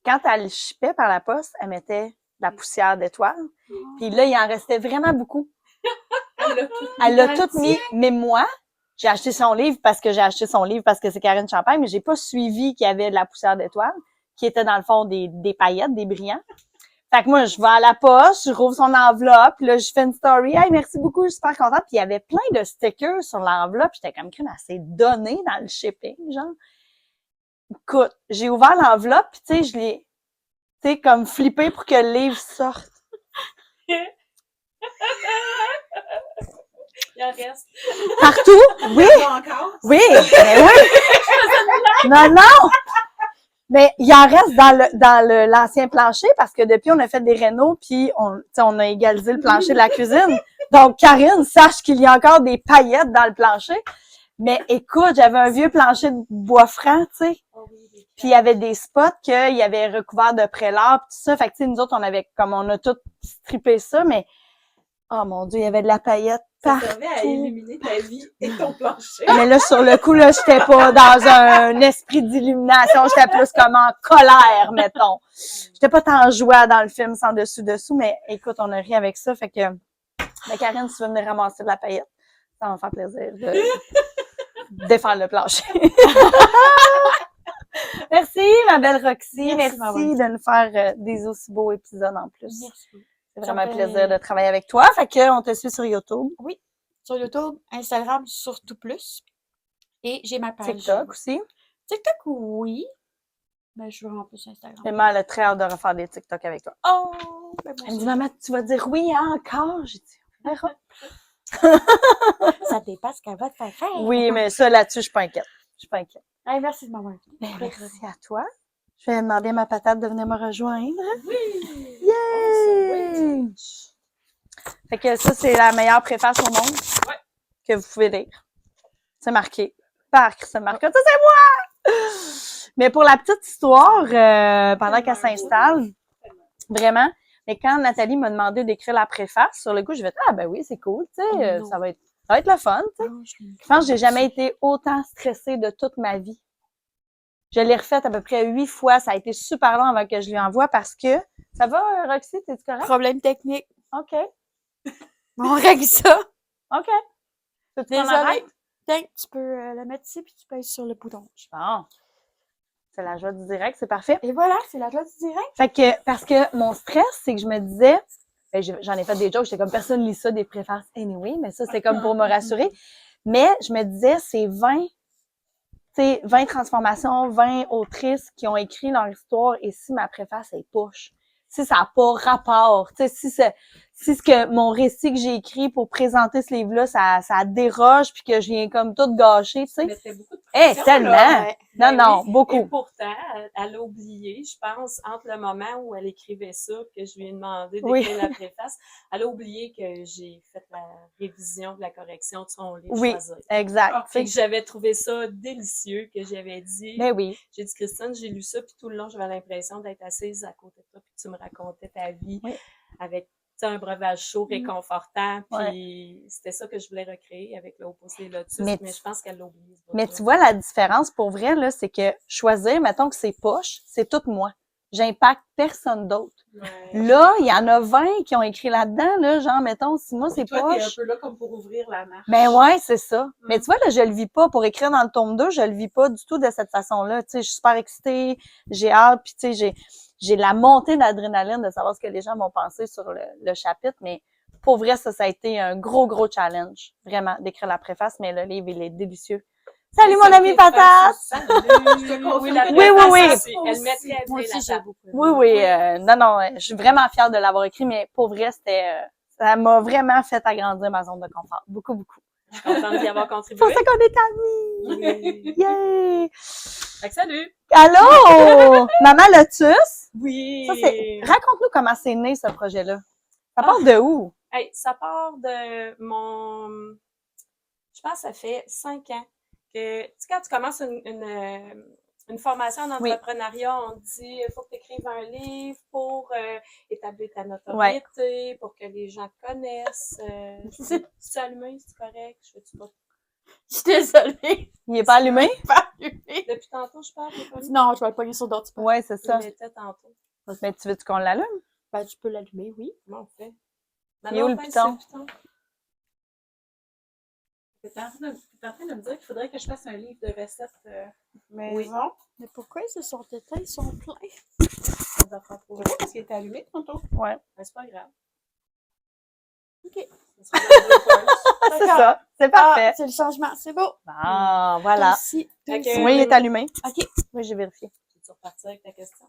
Quand elle le shippait par la poste, elle mettait la poussière d'étoiles. Puis là, il en restait vraiment beaucoup. Elle l'a tout mis. Mais moi, j'ai acheté son livre parce que c'est Karine Champagne, mais j'ai pas suivi qu'il y avait de la poussière d'étoiles, qui était dans le fond des paillettes, des brillants. Fait que moi, je vais à la poste, je rouvre son enveloppe, là, je fais une story. Hey, merci beaucoup, je suis super contente. Puis il y avait plein de stickers sur l'enveloppe. J'étais comme qu'une assez donnée dans le shipping, genre. Écoute, j'ai ouvert l'enveloppe, puis tu sais, je l'ai, tu sais, comme flippé pour que le livre sorte. Il en reste. Partout? Oui! Encore? Oui! Mais oui! Non! Mais il en reste dans l'ancien plancher parce que depuis, on a fait des rénaux puis on a égalisé le plancher de la cuisine. Donc, Karine, sache qu'il y a encore des paillettes dans le plancher. Mais écoute, j'avais un vieux plancher de bois franc, tu sais. Puis il y avait des spots qu'il y avait recouvert de prélat pis tout ça. Fait que tu sais, nous autres, on a tout strippé ça, mais oh mon Dieu, il y avait de la paillette Ça partout. servait à illuminer ta vie et ton plancher. Mais là, sur le coup, là, j'étais pas dans un esprit d'illumination, j'étais plus comme en colère, mettons. J'étais pas tant joie dans le film sans dessus-dessous, mais écoute, on a ri avec ça, fait que, mais Karine, si tu veux venir ramasser de la paillette, ça va me faire plaisir de défendre le plancher. Merci, ma belle Roxy. Merci, Merci de nous faire des aussi beaux épisodes en plus. Merci. C'est vraiment un plaisir de travailler avec toi. Fait que, on te suit sur YouTube. Oui, sur YouTube, Instagram, surtout plus. Et j'ai ma page. TikTok aussi. TikTok, oui. Mais je veux en plus Instagram. Maman, elle a très hâte de refaire des TikTok avec toi. Oh! Ben Elle me dit, maman, tu vas dire oui encore? J'ai dit, on verra. Ça dépasse qu'elle va te faire faire. Oui, mais ça, là-dessus, je suis pas inquiète. Je suis pas inquiète. Hey, merci de m'avoir invitée. Ben, merci à toi. Je vais demander à ma patate de venir me rejoindre. Oui! Yay! Fait que ça, c'est la meilleure préface au monde que vous pouvez lire. C'est marqué par Christine Marcotte. Ça, c'est moi! Mais pour la petite histoire, pendant qu'elle s'installe, vraiment, mais quand Nathalie m'a demandé d'écrire la préface, sur le coup, je vais dire, ah ben oui, c'est cool, tu sais, ça va être le fun, tu sais. Je pense que j'ai jamais été autant stressée de toute ma vie. Je l'ai refaite à peu près 8 fois. Ça a été super long avant que je lui envoie parce que... Ça va, Roxy? T'es-tu correct? Problème technique. OK. On règle ça. OK. Peux-tu qu'on Désolée. arrête? Tiens, tu peux la mettre ici puis tu pèses sur le bouton. Bon. C'est la joie du direct, c'est parfait. Et voilà, c'est la joie du direct. Fait que, parce que mon stress, c'est que je me disais... Ben, j'en ai fait des jokes, j'étais comme personne lit ça, des préfaces anyway, mais ça, c'est comme pour me rassurer. Mais je me disais, c'est 20 transformations, 20 autrices qui ont écrit leur histoire, et si ma préface est push. si ça n'a pas rapport, tu sais, si ce que mon récit que j'ai écrit pour présenter ce livre-là, ça déroge puis que je viens comme tout gâcher, tu sais. Mais c'était beaucoup de Eh, pression, tellement! là. Ouais. Non, Ben non, oui. Et beaucoup. pourtant, elle a oublié, je pense, entre le moment où elle écrivait ça, que je lui ai demandé Oui. d'écrire la préface, elle a oublié que j'ai fait la révision de la correction de son livre Oui, Choisir. exact. Ah, tu Puis sais. que j'avais trouvé ça délicieux, que j'avais dit, Ben oui. j'ai dit, Christine, j'ai lu ça, puis tout le long, j'avais l'impression d'être assise à côté de toi, puis tu me racontais ta vie Oui. avec tu sais, un breuvage chaud, réconfortant, Ouais. puis c'était ça que je voulais recréer avec le Opus et Lotus, Mais mais je pense qu'elle l'a oublié. ce Mais bout-là. tu vois, la différence pour vrai, là, c'est que choisir, mettons que c'est poche, c'est tout moi. J'impacte personne d'autre. Ouais. Là, il y en a 20 qui ont écrit là-dedans, là, genre, mettons, si moi c'est Puis toi, t'es un poche. peu là comme pour ouvrir la marche. Ben ouais, c'est ça. Mais Mm. tu vois, là, je le vis pas. Pour écrire dans le tome 2, je le vis pas du tout de cette façon-là. Tu sais, je suis super excitée, j'ai hâte, puis tu sais, j'ai la montée d'adrénaline de savoir ce que les gens vont penser sur le chapitre, mais pour vrai, ça a été un gros challenge, vraiment, d'écrire la préface, mais le livre, il est délicieux. Salut, mon ami Patate! Salut! Je te confirme Oui, la que Oui, préface oui. aussi. Elle met très Moi bien aussi, la j'ai table. beaucoup aimé. Oui, oui, non, je suis vraiment fière de l'avoir écrit, mais pour vrai, ça m'a vraiment fait agrandir ma zone de confort. Beaucoup. Je suis contente d'y avoir C'est pour contribué. ça qu'on est amis! Oui. Yay! Fait que salut! Allô! Maman Lotus? Oui! Ça, raconte-nous comment c'est né, ce projet-là. Ça part de où? Hey, ça part de mon... Je pense que ça fait 5 ans que... Tu sais, quand tu commences une formation en Oui. entrepreneuriat, on te dit il faut que tu écrives un livre pour établir ta notoriété, pour que les gens te connaissent. C'est allumé, c'est correct? Je fais-tu pas? Je suis désolée. Il est pas allumé? Pas allumé. Depuis tantôt, je parle, t'es pas mis? Non, je vais le pogner sur d'autres spots. Ouais, c'est ça. Il l'était tantôt. Mais tu veux-tu qu'on l'allume? Ben, tu peux l'allumer, oui. Comment on fait? Il est où le pince piton? sur T'es en train de me dire qu'il faudrait que je fasse un livre de recettes maison. Mais pourquoi ils se sont éteints? Ils sont pleins. Ça doit faire trop. Pourquoi? Parce qu'il était allumé tantôt. Ouais. Mais c'est pas grave. OK. Ça sera dans le bloopers. C'est ça. C'est parfait. Ah, c'est le changement. C'est beau. Ah, voilà. Merci. Fait que- Oui, il est allumé. OK. Oui, j'ai vérifié. Tu repartir avec ta question?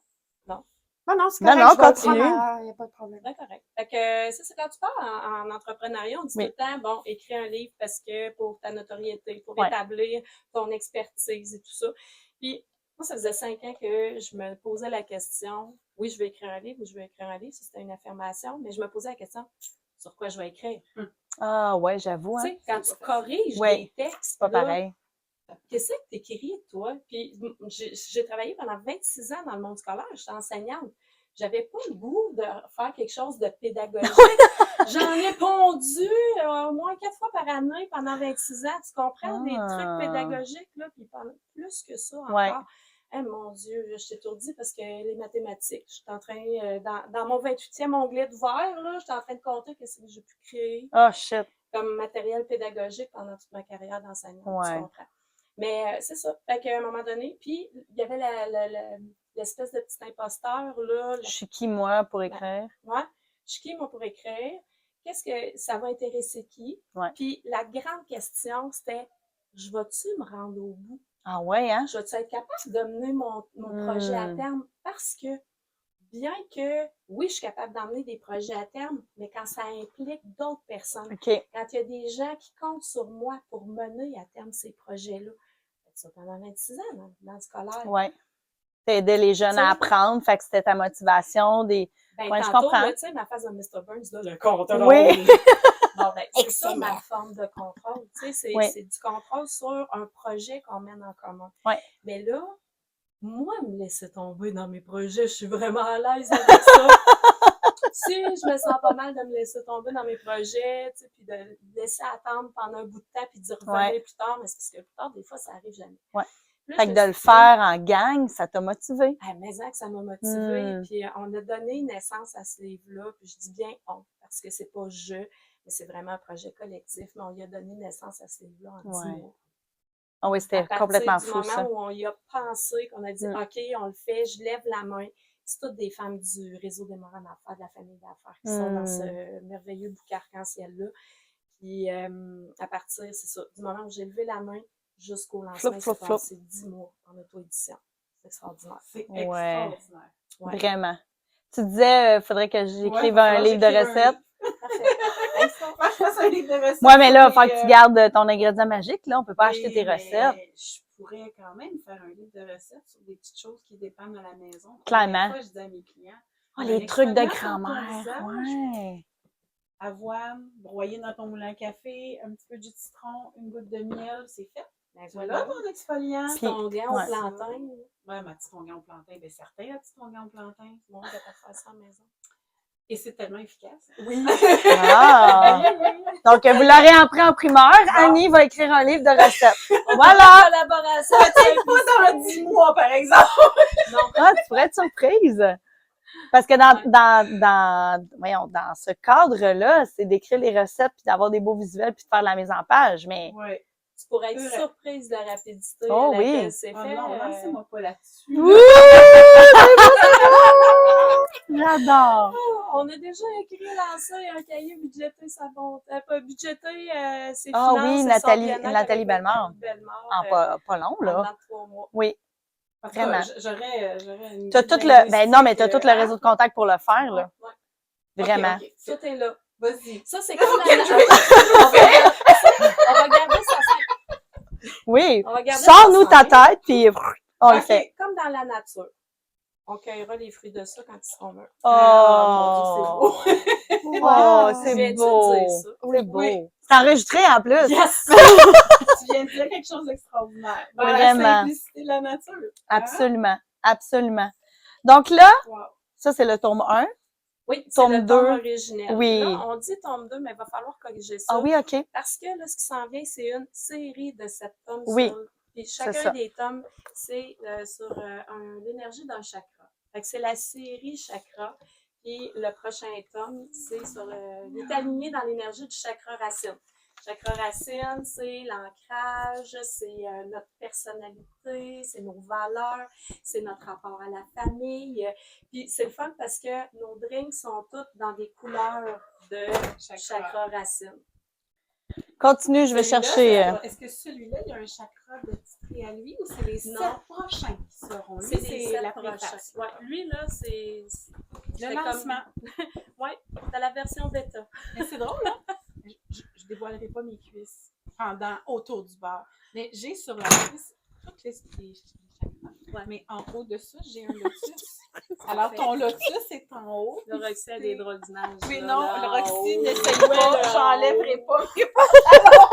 Non, c'est Non, correct. non, je vais le continue. prendre il n'y a pas de problème. C'est correct. Fait que c'est ça, quand tu pars en entrepreneuriat, on dit Oui. tout le temps, bon, écris un livre parce que pour ta notoriété, pour Ouais. établir ton expertise et tout ça. Puis, moi, ça faisait 5 ans que je me posais la question, oui, je vais écrire un livre, oui, je vais écrire un livre, ça c'était une affirmation, mais je me posais la question, sur quoi je vais écrire? Ah, ouais, j'avoue, Tu hein. sais, quand tu corriges Ouais. des textes, C'est pas là, pareil. qu'est-ce que t'écris, toi? Puis, j'ai travaillé pendant 26 ans dans le monde scolaire, j'étais enseignante. J'avais pas le goût de faire quelque chose de pédagogique. J'en ai pondu au moins 4 fois par année pendant 26 ans. Tu comprends? Des trucs pédagogiques, là, puis plus que ça encore. Ouais. Eh, mon Dieu, je t'étourdis parce que les mathématiques, je suis en train, dans mon 28e onglet d'ouvert, là, j'étais en train de compter qu'est-ce que j'ai pu créer Oh, shit. comme matériel pédagogique pendant toute ma carrière d'enseignante. Ouais. Tu comprends? Mais c'est ça. Fait qu'à un moment donné, puis il y avait l'espèce de petit imposteur, là. Je suis qui, moi, pour écrire? Ouais. Je suis qui, moi, pour écrire? Qu'est-ce que ça va intéresser qui? Ouais. Puis la grande question, c'était, je vais-tu me rendre au bout? Ah, ouais, hein? Je vais-tu être capable de mener mon projet à terme? Parce que, bien que, oui, je suis capable d'emmener des projets à terme, mais quand ça implique d'autres personnes, OK. quand il y a des gens qui comptent sur moi pour mener à terme ces projets-là, ça pendant 26 ans dans le scolaire. Ouais. T'aidais les jeunes à apprendre, fait que c'était ta motivation, des... Ben, Ouais, je tantôt, comprends. là, tu sais, ma phase de Mr. Burns, là, le contrôle. Oui. Bon, ben, c'est ça Excellent. ma forme de contrôle. Tu sais, Oui. c'est du contrôle sur un projet qu'on mène en commun. Ouais. Mais là, moi, me laisser tomber dans mes projets, je suis vraiment à l'aise avec ça. Si je me sens pas mal de me laisser tomber dans mes projets, tu sais, puis de laisser attendre pendant un bout de temps, puis d'y revenir Ouais. plus tard, mais c'est parce que plus tard, des fois, ça arrive jamais. Ouais. Puis là, Fait je que me de le suis dit, faire en gang, ça t'a motivé. ah, mais que ça m'a motivée. Mm. Puis on a donné naissance à ce livre-là. Puis je dis bien on, parce que c'est pas je, mais c'est vraiment un projet collectif. Mais on y a donné naissance à ce livre-là en 10 Ouais. mois. Ah oui, À c'était partir complètement du fou, moment ça. où on y a pensé, qu'on a dit Mm. OK, on le fait, je lève la main. C'est toutes des femmes du réseau des morales d'affaires, de la famille d'affaires, qui sont dans ce merveilleux bouquet arc-en-ciel-là. Puis à partir, c'est ça, du moment où j'ai levé la main jusqu'au lancement, Flop, flop, c'est flop. passé 10 mois en auto-édition. C'est extraordinaire. C'est Ouais. extraordinaire. Ouais. Vraiment. Tu disais, faudrait que j'écrive Ouais, un va livre de falloir que j'écrive un recettes. Parfait. Je fasse un livre de recettes. Ouais, mais là, il sur faut que tu gardes ton ingrédient magique, là. On peut pas acheter Oui, tes mais recettes. je pourrais quand même faire un livre de recettes sur des petites choses qui dépendent à la maison. Clairement. Des fois, je dis à mes clients, Oh, un les trucs de exfoliant pour ton grand-mère. visage, Ouais. avoine, broyer dans ton moulin à café, un petit peu de jus de citron, une goutte de miel, c'est fait. Ben Voilà voilà. ton exfoliant. Puis- Petit onguent ouais. au plantain. Ouais, ma petite onguent au plantain. Bien, certain, la petite onguent au plantain. Bon, on va faire ça à la maison. Et c'est tellement efficace. Oui. Ah! Donc, vous l'aurez appris en primeur. Annie va écrire un livre de recettes. Voilà! Collaboration. Peut-être pas dans 10 mois, par exemple. Non. Ah, tu pourrais être surprise. Parce que voyons, dans ce cadre-là, c'est d'écrire les recettes puis d'avoir des beaux visuels puis de faire la mise en page. Mais Ouais. Tu pourrais être C'est vrai. surprise de la rapidité Oh à oui. laquelle c'est Oh fait. non, lancez-moi pas là-dessus. Ouh! J'adore. On a déjà écrit, lancé un cahier budgété savon. Pas budgété, c'est Ah finances oui, et Nathalie- son bien-être Nathalie avec Bellemare. Bellemare, En pas long, en là. dedans de 3 mois. Oui. En tout cas, Vraiment. j'aurais une T'as guide tout le, ben non, mais t'as linguistique, tout le réseau de contact pour le faire, là. Ouais. Vraiment. Ok, ok. Tout est là. Vas-y. Ça, c'est comme Ok, la je vais- on va garder ça. Oui. On va garder Sors-nous ça ta tête, puis on le Ok. fait. comme dans la nature. On cueillera les fruits de ça quand ils seront mûrs. Oh, mon Dieu, c'est beau. oh, Je c'est viens de beau. dire ça. C'est beau. Oui. C'est enregistré en plus. Yes! Tu viens de dire quelque chose d'extraordinaire. Dans Vraiment. la simplicité de la nature. Absolument. Absolument. Donc là, Wow. ça, c'est le tome 1. Oui, c'est Tome le 2. tome originel. Oui. Là, on dit tome 2, mais il va falloir corriger ça. Ah oui, OK. Parce que là, ce qui s'en vient, c'est une série de 7 tomes. Oui, Puis c'est chacun ça. des tomes, c'est sur l'énergie d'un chakra. Fait que c'est la série chakra. Puis le prochain tome, c'est sur il est aligné dans l'énergie du chakra racine. Chakra racine, c'est l'ancrage, c'est notre personnalité, c'est nos valeurs, c'est notre rapport à la famille. Puis c'est le fun parce que nos drinks sont toutes dans des couleurs de chakra racine. Continue, je vais Celui-là, chercher. Est-ce que celui-là, il y a un chakra de titré à lui ou c'est les 7 Non. prochains qui seront? Lui, C'est les 7 la prochains. préface. Ouais, lui, là, c'est Le lancement. Ouais, c'est la version bêta. Mais c'est drôle, hein? Je dévoilerai pas mes cuisses autour du bar. Mais j'ai sur la cuisse toutes les chakras. Ouais. Mais en haut de ça, j'ai un lotus. Alors, ton lotus est en haut. Le Roxy a des drôles d'images. Mais là, non, là, le en Roxy haut. n'essaye Ouais, pas, là, j'enlèverai en haut. pas mes pantalons.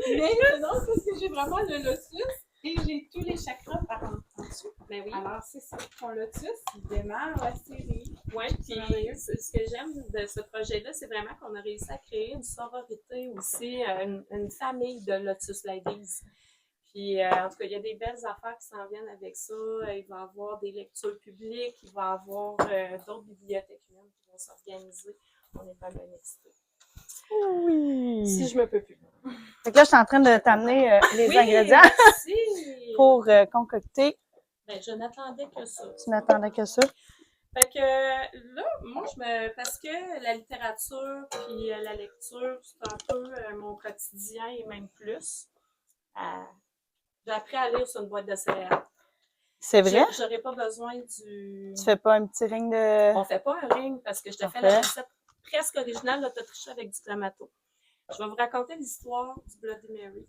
Mais c'est drôle parce que j'ai vraiment le lotus et j'ai tous les chakras par en dessous. Ben oui. Alors, c'est ça. Ton lotus, il démarre la série. Oui, puis ce que j'aime de ce projet-là, c'est vraiment qu'on a réussi à créer une sororité aussi, une famille de Lotus Ladies. Puis, en tout cas, il y a des belles affaires qui s'en viennent avec ça. Il va y avoir des lectures publiques, il va y avoir d'autres bibliothèques humaines qui vont s'organiser. On est vraiment excités. Oui. Si je me peux plus. Fait que là, je suis en train de t'amener les Oui, ingrédients merci! pour concocter. Ben, je n'attendais que ça. Tu n'attendais que ça. Fait que là, moi, parce que la littérature puis la lecture, c'est un peu mon quotidien et même plus. J'ai appris à lire sur une boîte de céréales. C'est vrai? J'aurais pas besoin du... Tu fais pas un petit ring de... On fait pas un ring parce que je te fais la recette presque originale, là, t'as triché avec du clamato. Je vais vous raconter l'histoire du Bloody Mary.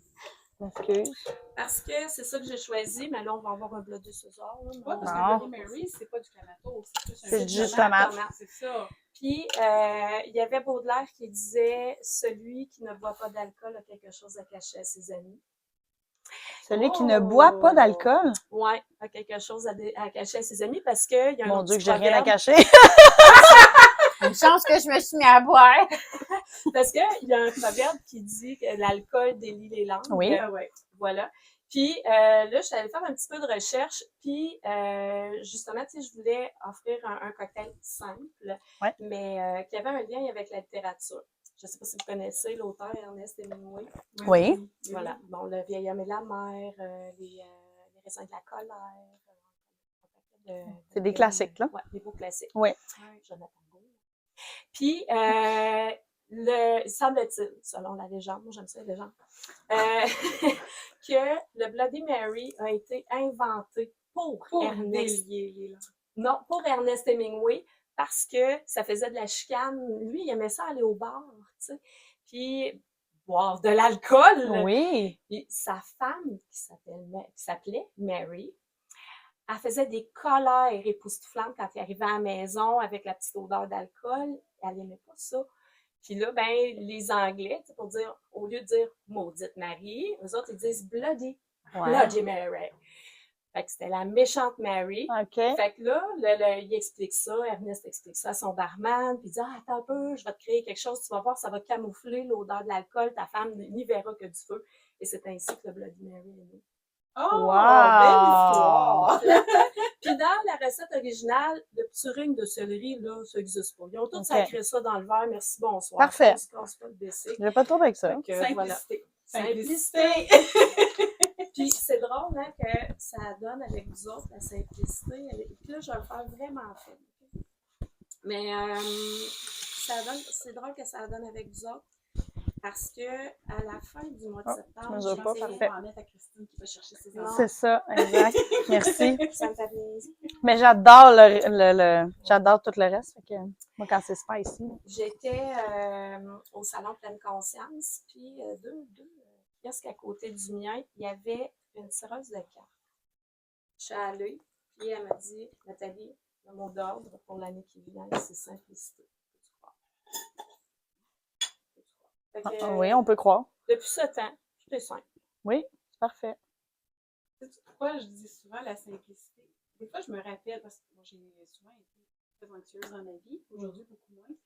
Excuse. Parce que c'est ça que j'ai choisi, mais là, on va avoir un Bloody César. Là, Ouais, parce Non. que Bloody Mary, c'est pas du clamato, c'est plus un C'est jus de du jus de tomate. C'est ça. Puis, il y avait Baudelaire qui disait « Celui qui ne boit pas d'alcool a quelque chose à cacher à ses amis. » Celui qui ne boit pas d'alcool? Oui, a quelque chose à cacher à ses amis parce qu'il y a un Mon autre Dieu, que petit j'ai rien à proverbe. cacher. Une chance que je me suis mis à boire. Parce qu'il y a un proverbe qui dit que l'alcool délie les langues. Oui. Ouais. Voilà. Puis là, je suis allée faire un petit peu de recherche. Puis justement, tu sais, je voulais offrir un cocktail simple, Ouais. mais qui avait un lien avec la littérature. Je ne sais pas si vous connaissez l'auteur Ernest Hemingway. Oui. Voilà. Bon, Le vieil homme et la mer, les raisins de la colère. C'est des classiques, là. Oui, des beaux classiques. Oui. Jonathan Gould. Puis, semble-t-il, selon la légende, moi j'aime ça les légendes, que le Bloody Mary a été inventé pour Ernest. Délier les langues. Non, pour Ernest Hemingway, parce que ça faisait de la chicane. Lui, il aimait ça aller au bar, tu sais. Puis boire de l'alcool. Oui. Puis sa femme, qui s'appelait Mary, elle faisait des colères époustouflantes quand il arrivait à la maison avec la petite odeur d'alcool. Elle n'aimait pas ça. Puis là, ben, les Anglais, tu sais, pour dire, au lieu de dire maudite Marie, eux autres, ils disent Bloody. Ouais. Bloody Mary. Fait que c'était la méchante Mary. OK. Fait que là, il explique ça, Ernest explique ça à son barman, puis il dit « Ah, attends un peu, je vais te créer quelque chose, tu vas voir, ça va camoufler l'odeur de l'alcool, ta femme n'y verra que du feu. » Et c'est ainsi que le Bloody Mary est né. Oh, Wow! belle histoire! Puis dans la recette originale, le pudding de céleri, là, ça n'existe pas. Ils ont tous OK. sacré ça dans le verre, merci, bonsoir. Parfait. On se casse pas le basic. J'ai pas trop avec ça. Fait que, voilà. Simplicité. Puis c'est drôle hein, que ça donne avec vous autres, la simplicité. Puis là, je vais le faire vraiment faible. Mais c'est drôle que ça donne avec vous autres parce que à la fin du mois de septembre, mesures pas, parfait. On va mettre à Christine qui va chercher ses Non. enfants. C'est ça, exact. Merci. Ça me fait plaisir. Mais j'adore j'adore tout le reste. Fait que moi, quand c'est spicy. J'étais au salon Pleine Conscience, puis deux kiosques à côté du mien, il y avait une tireuse de cartes. Je suis allée, puis elle m'a dit, Nathalie, le mot d'ordre pour l'année qui vient, c'est simplicité. Fait que, Oui, on peut croire. depuis ce temps, tout est simple. Oui, c'est parfait. Sais-tu pourquoi je dis souvent la simplicité? Des fois, je me rappelle, parce que moi, j'ai souvent été très anxieuse dans ma vie, aujourd'hui beaucoup moins.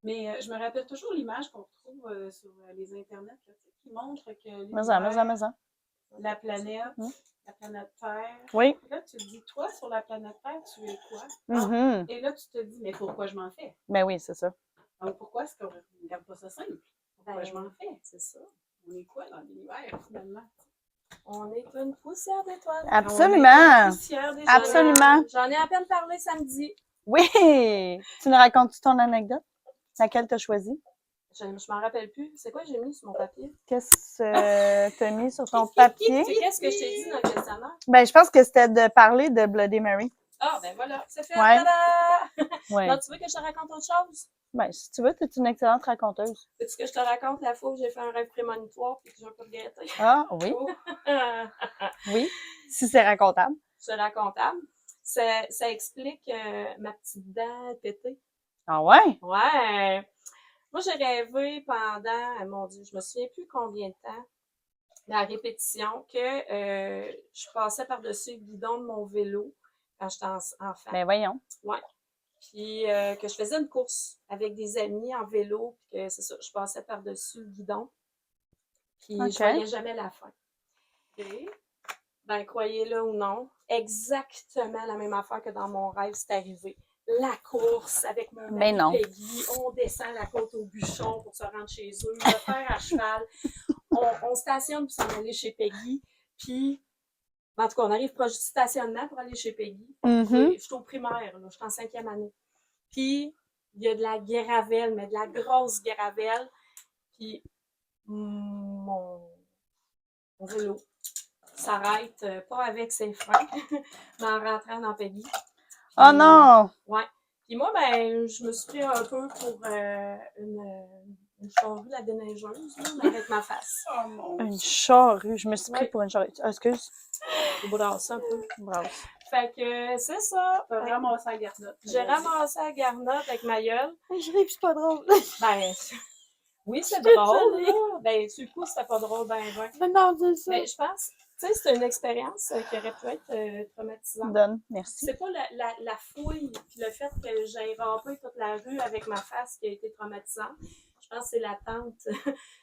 Mais je me rappelle toujours l'image qu'on retrouve sur les internets, là, qui montre que l'univers, la planète, la planète Terre. Oui. Là, tu te dis, toi, sur la planète Terre, tu es quoi? Mm-hmm. Et là, tu te dis, mais pourquoi je m'en fais? Ben oui, c'est ça. Donc, pourquoi est-ce qu'on ne regarde pas ça simple? Pourquoi je m'en fais? C'est ça. On est quoi dans l'univers, finalement? On est une poussière d'étoiles. Absolument. Poussière des Absolument. J'en ai à peine parlé samedi. Oui. Tu nous racontes-tu ton anecdote? Laquelle t'as choisi? Je m'en rappelle plus. C'est quoi que j'ai mis sur mon papier? Qu'est-ce que t'as mis sur ton papier? Qu'est-ce que je t'ai dit dans le questionnaire? Ben, je pense que c'était de parler de Bloody Mary. Ah, ben voilà, c'est fait. Ouais. Tada! Ouais. Non, tu veux que je te raconte autre chose? Ben, si tu veux, t'es une excellente raconteuse. Veux-tu que je te raconte la fois où j'ai fait un rêve prémonitoire et que j'ai un peu regretté? Ah, oui. Oh. Oui. Si c'est racontable. C'est racontable. Ça explique ma petite dent pétée. Ah ouais? Ouais. Moi, j'ai rêvé pendant, mon Dieu, je me souviens plus combien de temps, la répétition, que je passais par-dessus le guidon de mon vélo quand j'étais enfant. Ben, voyons. Ouais. Puis que je faisais une course avec des amis en vélo, puis que c'est ça, je passais par-dessus le guidon. Puis je voyais jamais la fin. Okay. Ben, croyez-le ou non, exactement la même affaire que dans mon rêve, c'est arrivé. La course avec mon ami Peggy, on descend la côte au bûchon pour se rendre chez eux, le faire à cheval, on stationne pour s'en aller chez Peggy, puis en tout cas, on arrive proche du stationnement pour aller chez Peggy. Je suis au primaire, là, je suis en 5e année. Puis, il y a de la gravelle, mais de la grosse gravelle, puis mon vélo s'arrête, pas avec ses freins, mais en rentrant dans Peggy. Oh non! Ouais. Puis moi, ben, je me suis pris un peu pour une charrue, la déneigeuse, là, mais avec ma face. Oh mon Une charrue. Je me suis pris pour une charrue. Excuse. Je brasse un peu. Brasse. Fait que c'est ça. T'as ramassé la garnotte. J'ai ramassé la garnotte avec ma gueule. Je ris, c'est pas drôle. Ben, oui, c'est drôle, là. Ben, sur le coup, c'était pas drôle, ben. Non, c'est ça. Mais je pense, tu sais, c'est une expérience qui aurait pu être traumatisante. Donne. Merci. C'est pas la fouille puis le fait que j'ai rampé toute la rue avec ma face qui a été traumatisante. Je pense que c'est l'attente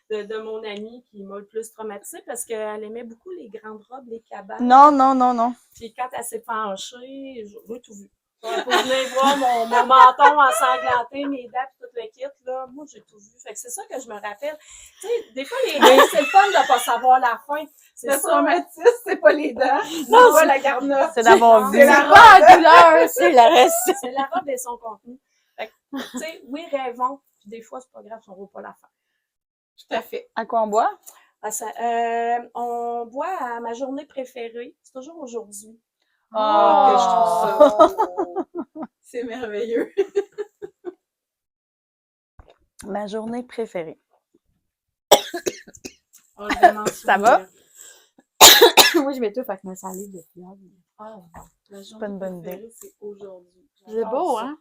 de mon amie qui m'a le plus traumatisée parce qu'elle aimait beaucoup les grandes robes, les cabanes. Non. Puis quand elle s'est penchée, j'ai tout vu. Pour venir voir mon menton ensanglanté, mes dents puis tout le kit, là, moi j'ai tout vu. Fait que c'est ça que je me rappelle. Tu sais, des fois les rêves, c'est le fun de pas savoir la fin. C'est le ça. traumatisme, c'est pas les dents, c'est pas la garnotte. C'est d'avoir vu. C'est la pas la douleur, c'est le reste. C'est la robe et son contenu. Fait que, tu sais, oui, rêvons. Puis des fois, c'est pas grave si on ne voit pas la fin. Tout à fait. À quoi on boit? On boit à ma journée préférée. C'est toujours aujourd'hui. Oh, que je trouve ça beau. C'est merveilleux. Ma journée préférée. Oh, je vais m'en Ça va? souvenir. Moi, je m'étouffe avec ma salive de fleurs. Ah, la pas une bonne idée. préférée, c'est aujourd'hui. C'est J'adore beau, ça. hein?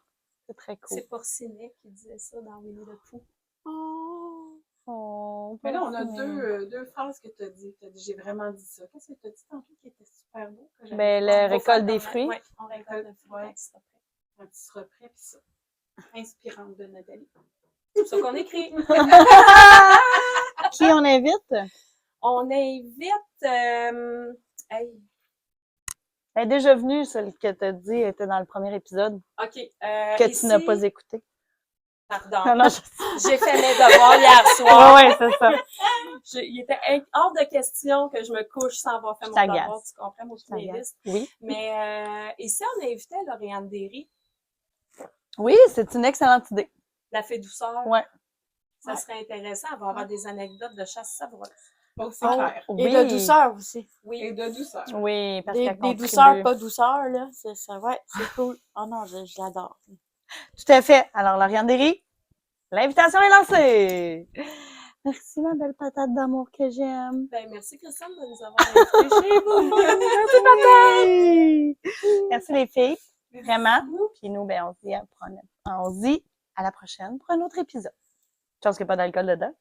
C'est très cool. C'est Porcinet qui disait ça dans Winnie the Pooh. Oh. Oh, Mais là, on a Porcinet. deux phrases que tu as dit. J'ai vraiment dit ça. Qu'est-ce que tu as dit tantôt qui était super beau? Que j'avais Ben, dit? la Faut récolte faire des comme- fruits. Ouais, on récolte le fruit Ouais. quand tu seras prêt. Quand tu seras prêt, puis ça. Inspirante de Nathalie. C'est ça qu'on écrit. Qui on invite? On invite. Hey, Elle est déjà venue, celle que tu as dit, elle était dans le premier épisode, OK. que ici, tu n'as pas écouté. Pardon. Non, non, je... J'ai fait mes devoirs hier soir. Ouais, c'est ça. Il était hors de question que je me couche sans avoir fait mon T'agaces. devoir. Tu comprends, moi, T'agaces. mes listes. Oui. Mais ici, on invitait Lauriane Derry, Oui, c'est une excellente idée. la fée douceur. Ouais. Ça serait intéressant. Elle va avoir des anecdotes de chasse savoureuse. Oh, c'est Oh. clair. Oui. Et de douceur aussi. Et Oui. de douceur. Oui, parce Des qu'elle contribue. douceurs, pas douceurs, là. C'est ça, ouais, c'est cool. Oh non, je l'adore. Tout à fait. Alors, Lauriane Derry, l'invitation est lancée. Merci, ma belle patate d'amour que j'aime. Ben, merci, Christiane, de nous avoir invités chez vous. Merci, patate. Merci, les filles. Vraiment. beaucoup. Puis nous, ben, on se dit à la prochaine pour un autre épisode. Chance qu'il n'y a pas d'alcool dedans.